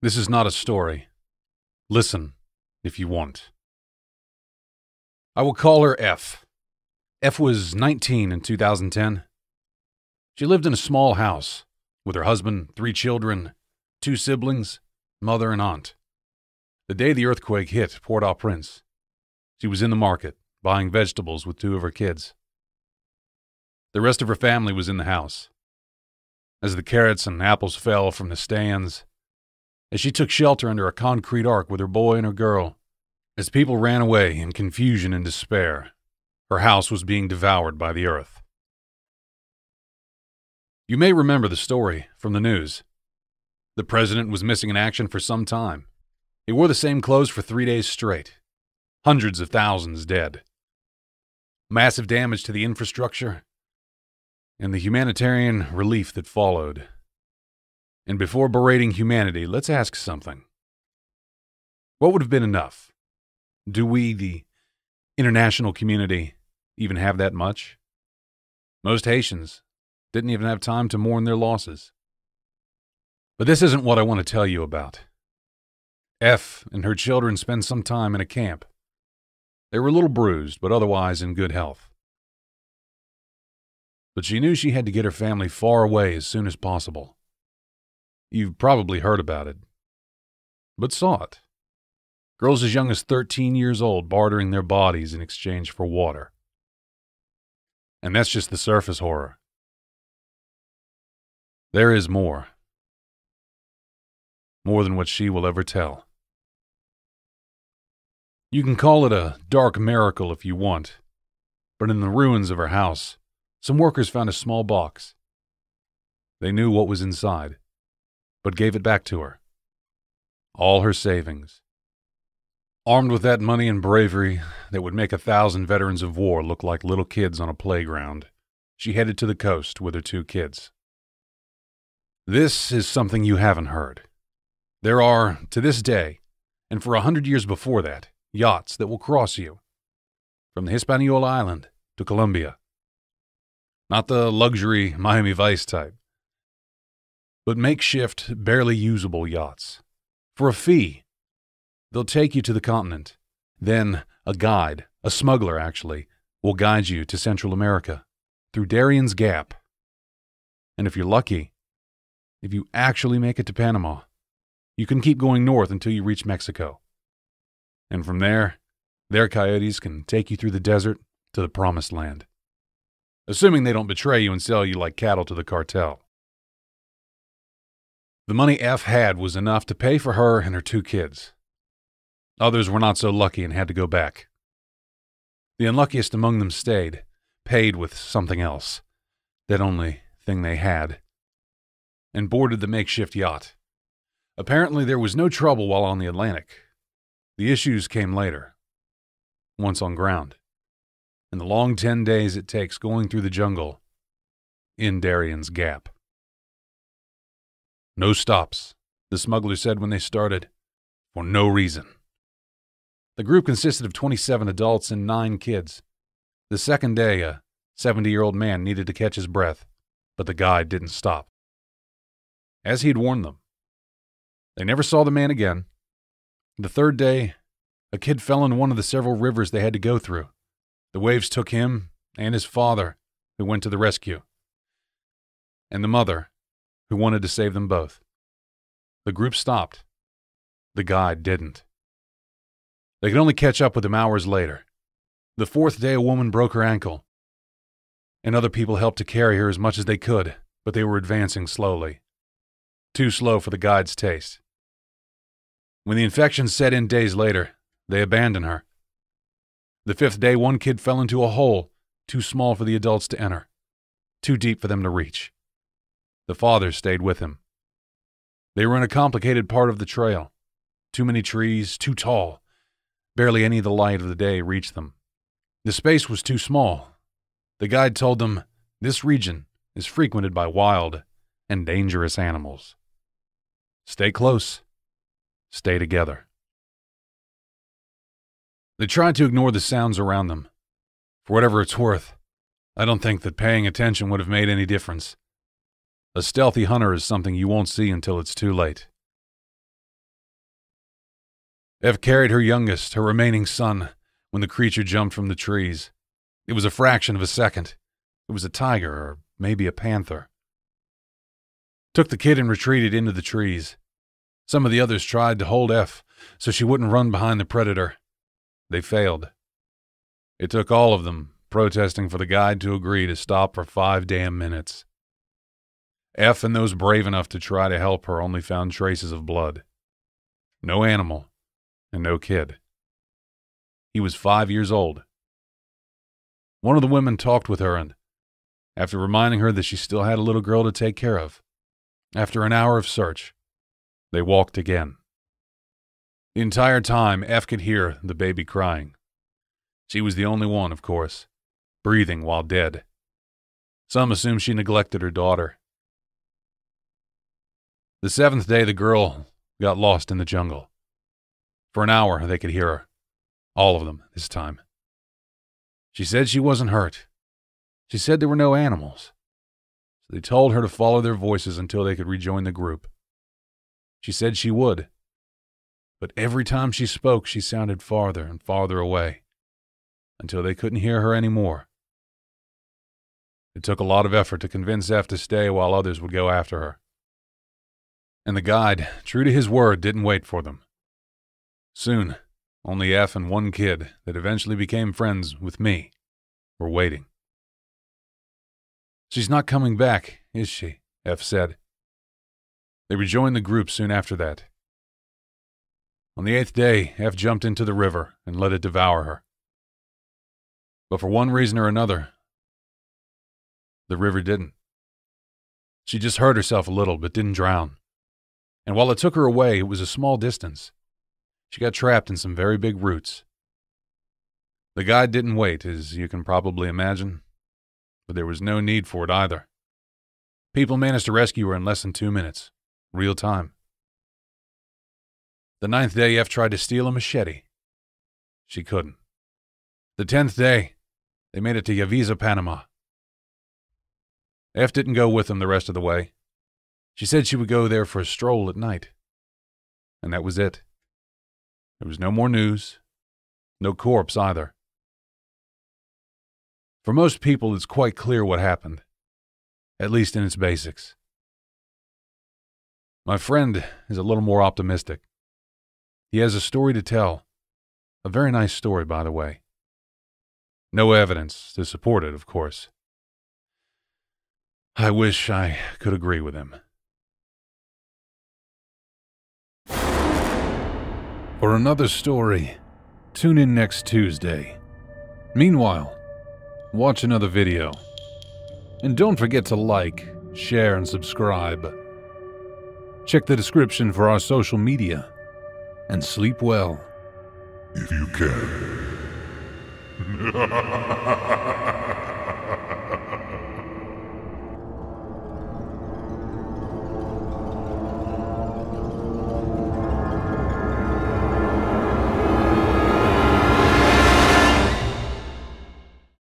This is not a story. Listen, if you want. I will call her F. F was 19 in 2010. She lived in a small house with her husband, 3 children, 2 siblings, mother and aunt. The day the earthquake hit Port-au-Prince, she was in the market buying vegetables with 2 of her kids. The rest of her family was in the house. As the carrots and apples fell from the stands, as she took shelter under a concrete ark with her boy and her girl, as people ran away in confusion and despair, her house was being devoured by the earth. You may remember the story from the news. The president was missing in action for some time. He wore the same clothes for 3 days straight. Hundreds of thousands dead. Massive damage to the infrastructure and the humanitarian relief that followed. And before berating humanity, let's ask something. What would have been enough? Do we, the international community, even have that much? Most Haitians didn't even have time to mourn their losses. But this isn't what I want to tell you about. F and her children spent some time in a camp. They were a little bruised, but otherwise in good health. But she knew she had to get her family far away as soon as possible. You've probably heard about it, but saw it. Girls as young as 13 years old bartering their bodies in exchange for water. And that's just the surface horror. There is more. More than what she will ever tell. You can call it a dark miracle if you want, but in the ruins of her house, some workers found a small box. They knew what was inside, but gave it back to her. All her savings. Armed with that money and bravery that would make 1,000 veterans of war look like little kids on a playground, she headed to the coast with her 2 kids. This is something you haven't heard. There are, to this day, and for 100 years before that, yachts that will cross you, from the Hispaniola Island to Colombia. Not the luxury Miami Vice type, but makeshift, barely usable yachts. For a fee, they'll take you to the continent. Then a guide, a smuggler actually, will guide you to Central America, through Darien's Gap. And if you're lucky, if you actually make it to Panama, you can keep going north until you reach Mexico. And from there, their coyotes can take you through the desert to the promised land. Assuming they don't betray you and sell you like cattle to the cartel. The money F had was enough to pay for her and her 2 kids. Others were not so lucky and had to go back. The unluckiest among them stayed, paid with something else, that only thing they had, and boarded the makeshift yacht. Apparently there was no trouble while on the Atlantic. The issues came later, once on ground, and the long 10 days it takes going through the jungle in Darien's Gap. No stops, the smuggler said when they started, for no reason. The group consisted of 27 adults and 9 kids. The second day, a 70-year-old man needed to catch his breath, but the guide didn't stop. As he'd warned them. They never saw the man again. The third day, a kid fell in one of the several rivers they had to go through. The waves took him and his father, who went to the rescue, and the mother, who wanted to save them both. The group stopped. The guide didn't. They could only catch up with him hours later. The 4th day, a woman broke her ankle, and other people helped to carry her as much as they could, but they were advancing slowly. Too slow for the guide's taste. When the infection set in days later, they abandoned her. The 5th day, one kid fell into a hole too small for the adults to enter, too deep for them to reach. The father stayed with him. They were in a complicated part of the trail. Too many trees, too tall. Barely any of the light of the day reached them. The space was too small. The guide told them this region is frequented by wild and dangerous animals. Stay close. Stay together. They tried to ignore the sounds around them. For whatever it's worth, I don't think that paying attention would have made any difference. A stealthy hunter is something you won't see until it's too late. F carried her youngest, her remaining son, when the creature jumped from the trees. It was a fraction of a second. It was a tiger, or maybe a panther. Took the kid and retreated into the trees. Some of the others tried to hold F so she wouldn't run behind the predator. They failed. It took all of them, protesting for the guide to agree to stop for 5 damn minutes. F and those brave enough to try to help her only found traces of blood. No animal, and no kid. He was 5 years old. One of the women talked with her, and after reminding her that she still had a little girl to take care of, after an hour of search, they walked again. The entire time, F could hear the baby crying. She was the only one, of course, breathing while dead. Some assume she neglected her daughter. The 7th day, the girl got lost in the jungle. For an hour, they could hear her. All of them, this time. She said she wasn't hurt. She said there were no animals. So they told her to follow their voices until they could rejoin the group. She said she would. But every time she spoke, she sounded farther and farther away, until they couldn't hear her anymore. It took a lot of effort to convince F to stay while others would go after her. And the guide, true to his word, didn't wait for them. Soon, only F and one kid that eventually became friends with me were waiting. "She's not coming back, is she?" F said. They rejoined the group soon after that. On the 8th day, F jumped into the river and let it devour her. But for one reason or another, the river didn't. She just hurt herself a little, but didn't drown. And while it took her away, it was a small distance. She got trapped in some very big roots. The guide didn't wait, as you can probably imagine, but there was no need for it either. People managed to rescue her in less than 2 minutes, real time. The 9th day, F tried to steal a machete. She couldn't. The 10th day, they made it to Yavisa, Panama. F didn't go with them the rest of the way. She said she would go there for a stroll at night. And that was it. There was no more news, no corpse either. For most people, it's quite clear what happened, at least in its basics. My friend is a little more optimistic. He has a story to tell. A very nice story, by the way. No evidence to support it, of course. I wish I could agree with him. For another story, tune in next Tuesday. Meanwhile, watch another video. And don't forget to like, share, and subscribe. Check the description for our social media. And sleep well. If you can.